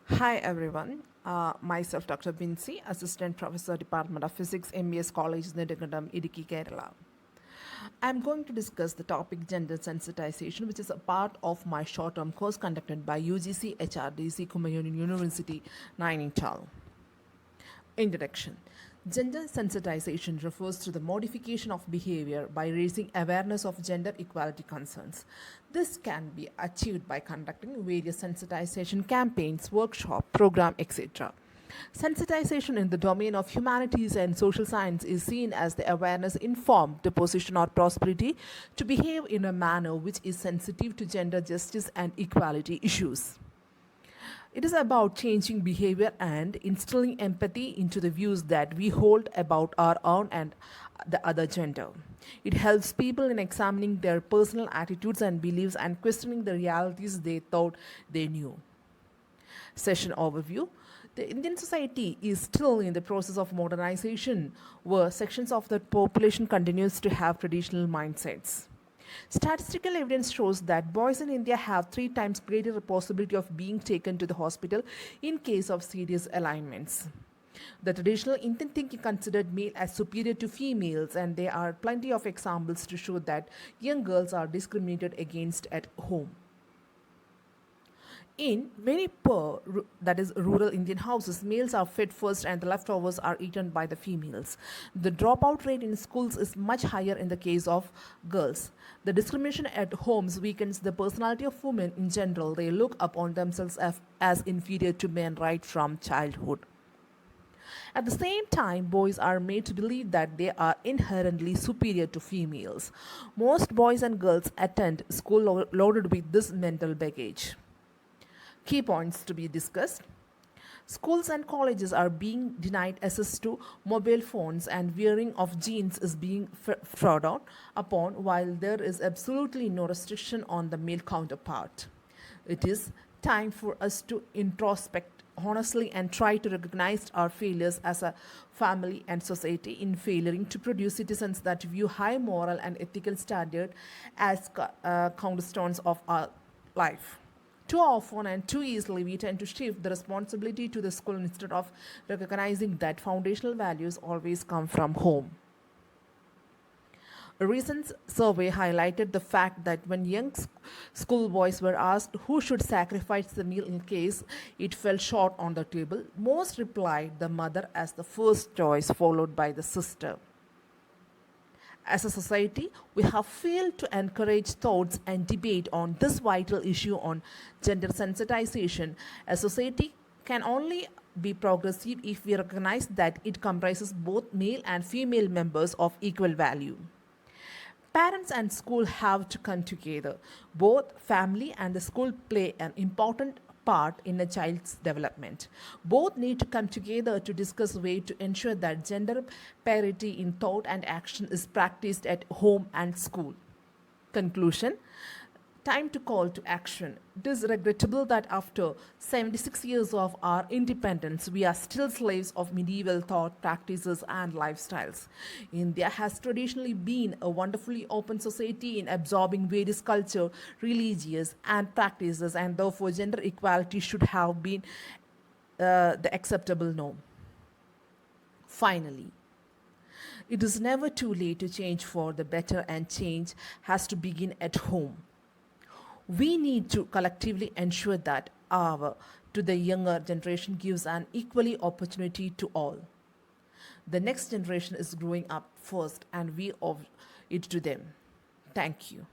Hi everyone, myself Dr. Binsi, Assistant Professor, Department of Physics, MBS College, Nedakandam, Idiki, Kerala. I'm going to discuss the topic gender sensitization, which is a part of my short-term course conducted by UGC HRDC Kumayon University, Nainital. Introduction. Gender sensitization refers to the modification of behavior by raising awareness of gender equality concerns. This can be achieved by conducting various sensitization campaigns, workshop, program, etc. Sensitization in the domain of humanities and social science is seen as the awareness informed position or prosperity to behave in a manner which is sensitive to gender justice and equality issues. It is about changing behavior and instilling empathy into the views that we hold about our own and the other gender. It helps people in examining their personal attitudes and beliefs and questioning the realities they thought they knew. Session overview. The Indian society is still in the process of modernization, where sections of the population continues to have traditional mindsets. Statistical evidence shows that boys in India have 3 times greater possibility of being taken to the hospital in case of serious ailments. The traditional Indian thinking considered male as superior to females, and there are plenty of examples to show that young girls are discriminated against at home. In many poor, that is rural Indian houses, males are fed first and the leftovers are eaten by the females. The dropout rate in schools is much higher in the case of girls. The discrimination at homes weakens the personality of women in general. They look upon themselves as inferior to men right from childhood. At the same time, boys are made to believe that they are inherently superior to females. Most boys and girls attend school loaded with this mental baggage. Key points to be discussed. Schools and colleges are being denied access to mobile phones, and wearing of jeans is being frowned upon, while there is absolutely no restriction on the male counterpart. It is time for us to introspect honestly and try to recognize our failures as a family and society in failing to produce citizens that view high moral and ethical standard as cornerstones of our life. Too often and too easily, we tend to shift the responsibility to the school instead of recognizing that foundational values always come from home. A recent survey highlighted the fact that when young schoolboys were asked who should sacrifice the meal in case it fell short on the table, most replied the mother as the first choice, followed by the sister. As a society, we have failed to encourage thoughts and debate on this vital issue on gender sensitization. A society can only be progressive if we recognize that it comprises both male and female members of equal value. Parents and school have to come together. Both family and the school play an important part in a child's development. Both need to come together to discuss ways to ensure that gender parity in thought and action is practiced at home and school. Conclusion. Time to call to action. It is regrettable that after 76 years of our independence, we are still slaves of medieval thought practices and lifestyles. India has traditionally been a wonderfully open society in absorbing various culture, religions, and practices, and therefore gender equality should have been the acceptable norm. Finally, it is never too late to change for the better, and change has to begin at home. We need to collectively ensure that our to the younger generation gives an equally opportunity to all. The next generation is growing up first, and we owe it to them. Thank you.